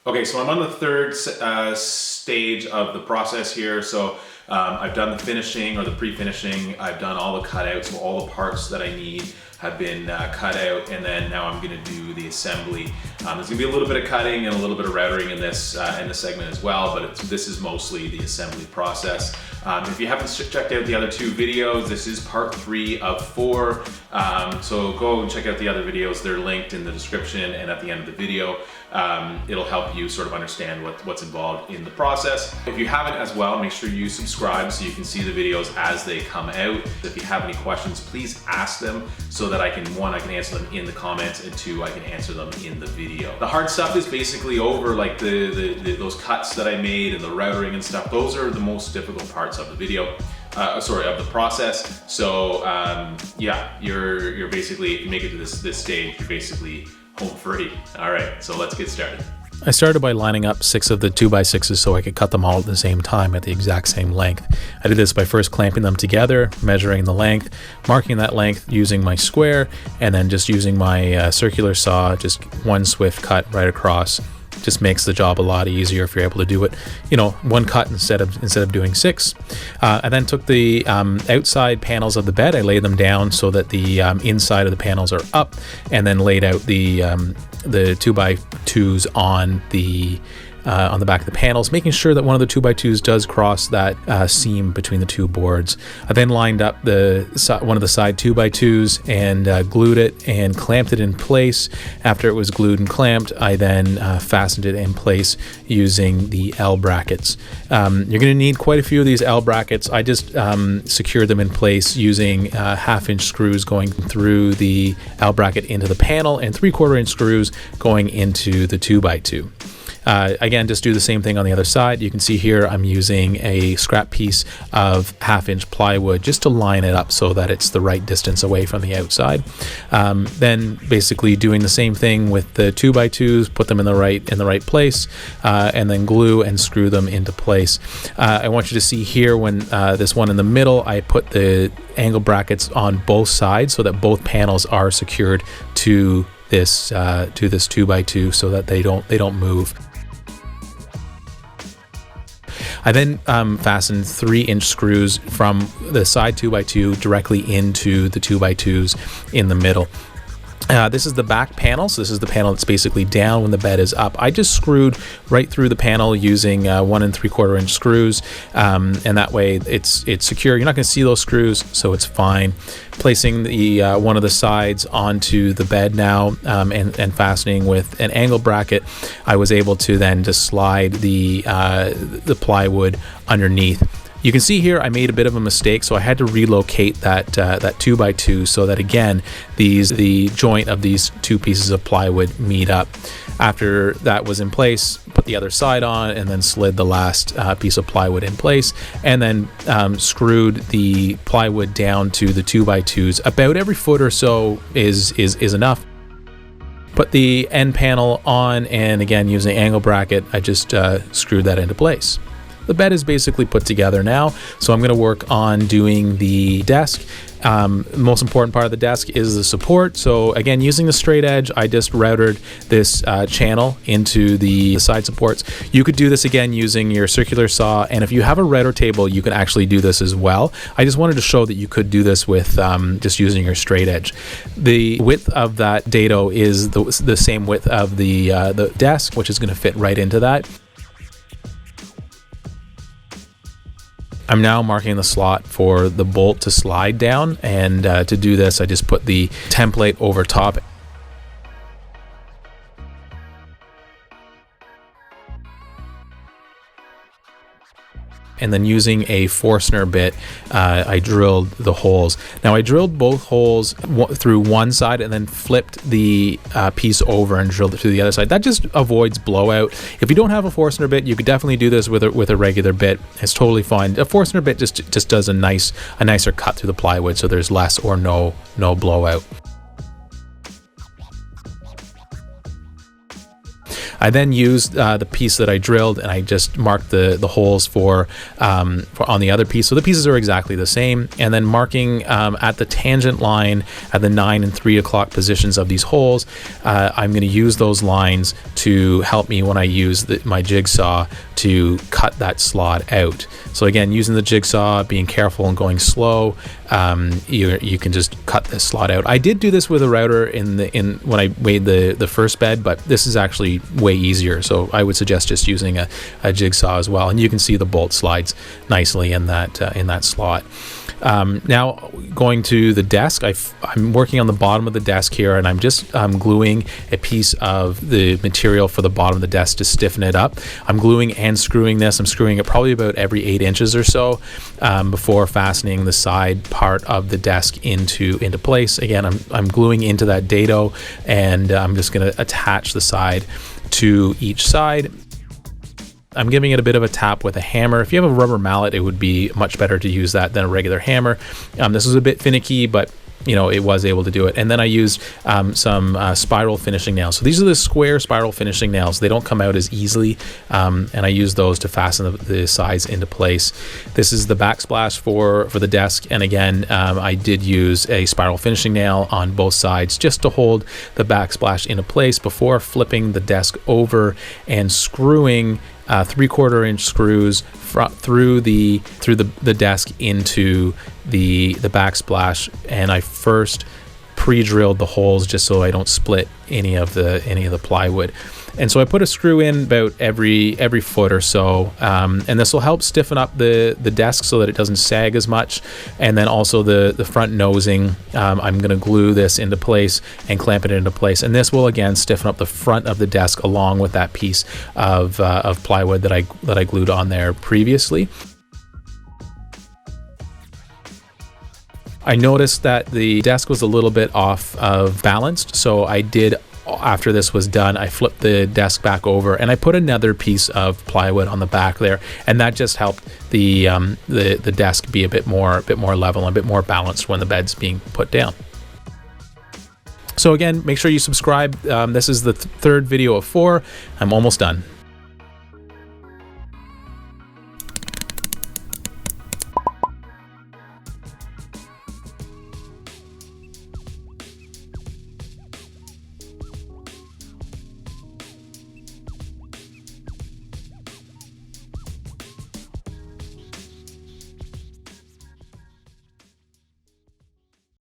Okay, so I'm on the third stage of the process here. So I've done the finishing or the pre-finishing. I've done all the cutouts, so all the parts that I need have been cut out, and then now I'm going to do the assembly. There's going to be a little bit of cutting and a little bit of routering in this segment as well, but this is mostly the assembly process. If you haven't checked out the other two videos, this is part 3 of 4. So go and check out the other videos. They're linked in the description and at the end of the video. It'll help you sort of understand what's involved in the process. If you haven't as well, make sure you subscribe so you can see the videos as they come out. If you have any questions, please ask them so that I can answer them in the comments, and 2, I can answer them in the video. The hard stuff is basically over, like those cuts that I made and the routering and stuff. Those are the most difficult parts of the video. Of the process. So yeah, you're basically, if you make it to this stage, you're basically home free. All right, so let's get started. I started by lining up 6 of the 2x6s so I could cut them all at the same time at the exact same length. I did this by first clamping them together, measuring the length, marking that length using my square, and then just using my circular saw, just one swift cut right across. Just makes the job a lot easier if you're able to do it, one cut instead of doing 6. I then took the outside panels of the bed. I laid them down so that the inside of the panels are up, and then laid out the 2x2s on the back of the panels, making sure that one of the 2x2s does cross that seam between the 2 boards. I then lined up one of the side 2x2s and glued it and clamped it in place. After it was glued and clamped, I then fastened it in place using the L brackets. You're going to need quite a few of these L brackets. I just secured them in place using 1/2 inch screws going through the L bracket into the panel, and 3/4 inch screws going into the 2x2. Again, just do the same thing on the other side. You can see here I'm using a scrap piece of 1/2 inch plywood just to line it up so that it's the right distance away from the outside. Then basically doing the same thing with the 2x2s, put them in the right place, and then glue and screw them into place. I want you to see here when this one in the middle, I put the angle brackets on both sides so that both panels are secured to this 2x2 so that they don't move. I then fastened 3-inch screws from the side 2x2 directly into the 2x2s in the middle. This is the back panel, so this is the panel that's basically down when the bed is up. I just screwed right through the panel using 1 3/4 inch screws, and that way it's secure. You're not going to see those screws, so it's fine. Placing the one of the sides onto the bed now, and fastening with an angle bracket, I was able to then just slide the plywood underneath. You can see here I made a bit of a mistake, so I had to relocate that 2x2 so that again the joint of these 2 pieces of plywood meet up. After that was in place, put the other side on, and then slid the last piece of plywood in place, and then screwed the plywood down to the 2x2s. About every foot or so is enough. Put the end panel on, and again using an angle bracket, I just screwed that into place. The bed is basically put together now, so I'm going to work on doing the desk. The most important part of the desk is the support. So again, using the straight edge, I just routed this channel into the side supports. You could do this again using your circular saw, and if you have a router table, you can actually do this as well. I just wanted to show that you could do this with just using your straight edge. The width of that dado is the same width of the desk, which is going to fit right into that. I'm now marking the slot for the bolt to slide down, and to do this I just put the template over top. And then using a Forstner bit, I drilled the holes. Now I drilled both holes through one side and then flipped the piece over and drilled it to the other side. That just avoids blowout. If you don't have a Forstner bit, you could definitely do this with a regular bit. It's totally fine. A Forstner bit just does a nicer cut through the plywood, so there's less or no blowout. I then used the piece that I drilled, and I just marked the holes for on the other piece. So the pieces are exactly the same. And then marking at the tangent line at the 9 and 3 o'clock positions of these holes, I'm going to use those lines to help me when I use my jigsaw to cut that slot out. So again, using the jigsaw, being careful and going slow, you can just cut this slot out. I did do this with a router when I made the first bed, but this is actually way easier. So I would suggest just using a jigsaw as well, and you can see the bolt slides nicely in that slot. Now going to the desk, I'm working on the bottom of the desk here, and I'm just gluing a piece of the material for the bottom of the desk to stiffen it up. I'm gluing and screwing this. I'm screwing it probably about every 8 inches or so before fastening the side part of the desk into place. Again, I'm gluing into that dado, and I'm just going to attach the side to each side. I'm giving it a bit of a tap with a hammer. If you have a rubber mallet, it would be much better to use that than a regular hammer. This was a bit finicky, but it was able to do it. And then I used some spiral finishing nails. So these are the square spiral finishing nails. They don't come out as easily, and I use those to fasten the sides into place. This is the backsplash for the desk, and again, I did use a spiral finishing nail on both sides just to hold the backsplash into place before flipping the desk over and screwing 3/4 inch screws through the desk into the backsplash. And I first pre-drilled the holes just so I don't split any of the plywood. And so I put a screw in about every foot or so, and this will help stiffen up the desk so that it doesn't sag as much. And then also the front nosing, I'm going to glue this into place and clamp it into place, and this will again stiffen up the front of the desk along with that piece of plywood that I glued on there previously. I noticed that the desk was a little bit off of balanced, so I did, after this was done, I flipped the desk back over and I put another piece of plywood on the back there, and that just helped the desk be a bit more level and a bit more balanced when the bed's being put down. So again, make sure you subscribe. This is the third video of 4. I'm almost done.